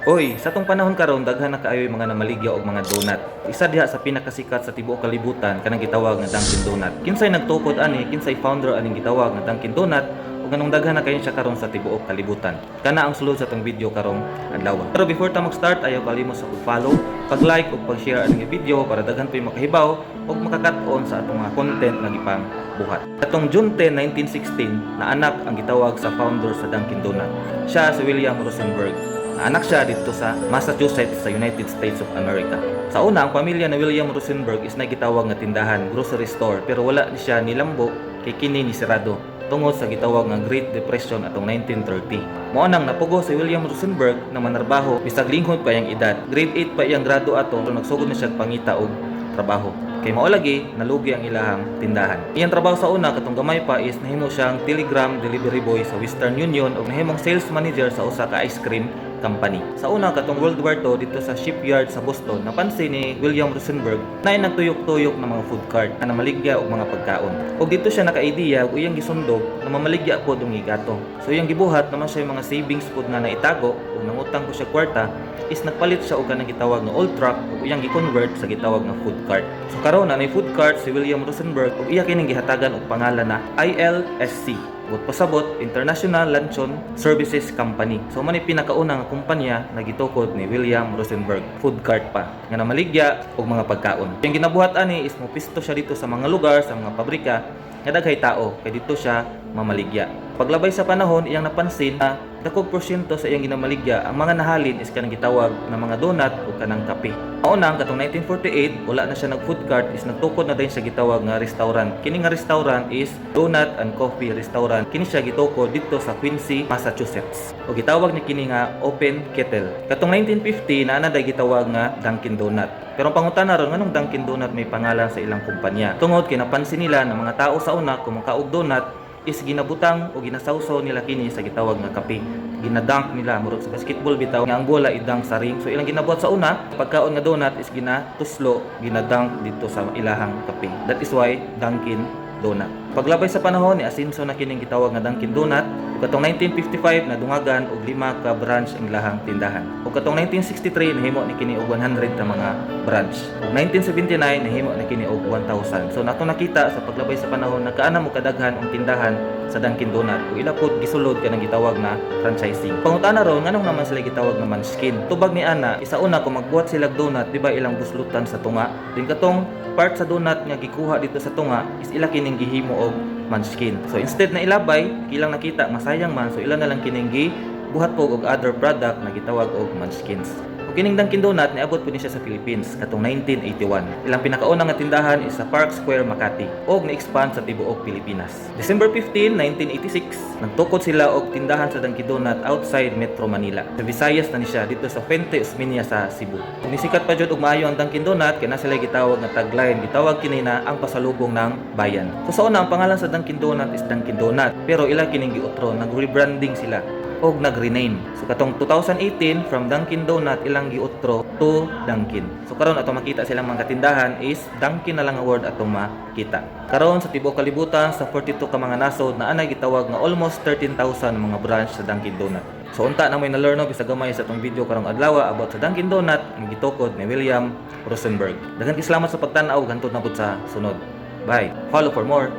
Oy, sa tong panahon karon daghan na kaayoy mga namaligya og mga donut. Isa diha sa pinakasikat sa tibuok kalibutan kanang gitawag nga Dunkin Donut. Kinsay nagtukod ani, kinsay founder aning gitawag nga Dunkin Donut ug anong daghan na kayon siya karon sa tibuok kalibutan. Kana ang sulod sa tong video karong adlaw. Pero before ta mag-start, ayaw kalimot sa pag-follow, pag-like ug pag-share aning video para daghan pa makahibaw ug makakat-on sa atong mga content nga gipang buhat. Atong June 10, 1916, na anak ang gitawag sa founder sa Dunkin Donut. Siya si William Rosenberg. Anak siya dito sa Massachusetts sa United States of America. Sa una, ang pamilya ni William Rosenberg is nagitawag nga tindahan, grocery store, pero wala ni siya nilambo kay kini ni sirado tungod sa gitawag nga Great Depression atong 1930. Mao nang napugo si William Rosenberg na manarbaho bisag linghod pa iyang edad. Grade 8 pa iyang grado ato pero nagsugod na siya pangita og trabaho. Kay mao lagi nalugi ang ilahang tindahan. Iyang trabaho sa una katong gamay pa is nahimo siyang telegram delivery boy sa Western Union ug nahimong sales manager sa usa ka ice cream company. Sa una katong World War II dito sa shipyard sa Boston, napansin ni William Rosenberg na nagtuyok-tuyok ng mga food cart na namaligya og mga pagkaon. Ug dito siya naka-idea ug iyang gisundog na mamaligya pod og igato. So iyang gibuhat naman siya mga savings pod nga naitago ug nangutang ko siya kwarta is nagpalit siya og kanang gitawag nga old truck ug iyang gi-convert sa gitawag nga food cart. So karon na food cart si William Rosenberg ug iya kining gihatagan og pangalan na ILSC. Ug pasabot International Luncheon Services Company. So man ni pinakaunang kumpanya na gitukod ni William Rosenberg, food cart pa nga namaligya og mga pagkaon. Yung ginabuhat ani is mopisto siya dito sa mga lugar, sa mga pabrika nga daghay tao kay dito siya mamaligya. Paglabay sa panahon, iyang napansin na dakog porsyento sa iyang ginamaligya ang mga nahalin is kanang gitawag na mga donut o kanang kape. Maunang katong 1948, wala na siya nag food cart is nagtukod na din siya gitawag nga restaurant. Kini nga restaurant is Donut and Coffee Restaurant. Kini siya gitukod dito sa Quincy, Massachusetts. O gitawag ni kini nga Open Kettle. Katong 1950 na day gitawag nga Dunkin Donut. Pero ang pangutana ron nganong Dunkin Donut may pangalan sa ilang kumpanya. Tungod kay napansin nila na mga tao sa una kumakaog donut is ginabutang o ginasawsaw nila kini sa gitawag nga kape. Ginadunk nila murag sa basketball bitaw nga ang bola idang sa ring. So ilang ginabuhat sa una, pagkaon nga donut is ginatuslo, ginadunk dito sa ilahang kape. That is why Dunkin Donut. Paglabay sa panahon ni asinso na kining gitawag nga Dunkin Donut. Ug katong 1955 na dungagan og 5 ka branch ang ilahang tindahan. Ug katong 1963 nahimo ni kini og 100 ka mga branch. Ug 1979 nahimo ni kini og 1,000. So nato nakita sa paglabay sa panahon nagkaana mo kadaghan ang tindahan sa Dunkin Donut. Ug ila pod gisulod kanang gitawag na franchising. Pangutana ron nganong naman sila gitawag na Munchkin. Tubag ni ana, isa una kung magbuhat sila donut, di ba ilang buslutan sa tunga. Din katong part sa donut nga gikuha dito sa tunga is ila kining gihimo og Munchkin. So instead na ilabay, ilang nakita masayang man, so ila na lang kining buhat po og other product na gitawag og Munchkins. Ug kining Dunkin Donut niabot po ni siya sa Philippines katong 1981. Ilang pinakaunang nga tindahan is sa Park Square, Makati ug na-expand sa tibuok Pilipinas. December 15, 1986, nagtukod sila og tindahan sa Dunkin Donut outside Metro Manila. Sa Visayas na ni siya dito sa Fuente Osmeña sa Cebu. Nisikat pa jud og maayo ang Dunkin Donut kay na sila gitawag nga tagline, gitawag kini na ang pasalubong ng bayan. So sa una ang pangalan sa Dunkin Donut is Dunkin Donut, pero ila kining giutro, nag-rebranding sila og nag-rename. So katong 2018 from Dunkin Donut ilang giutro to Dunkin. So karon ato makita silang mga tindahan is Dunkin na lang ang word atong makita. Karon sa tibuok kalibutan sa 42 ka mga nasod na anay gitawag nga almost 13,000 mga branch sa Dunkin Donut. So unta na may na-learn og isa gamay sa atong video karong adlaw about sa Dunkin Donut nga gitukod ni William Rosenberg. Daghang salamat sa pagtan-aw, hantod na pud sa sunod. Bye. Follow for more.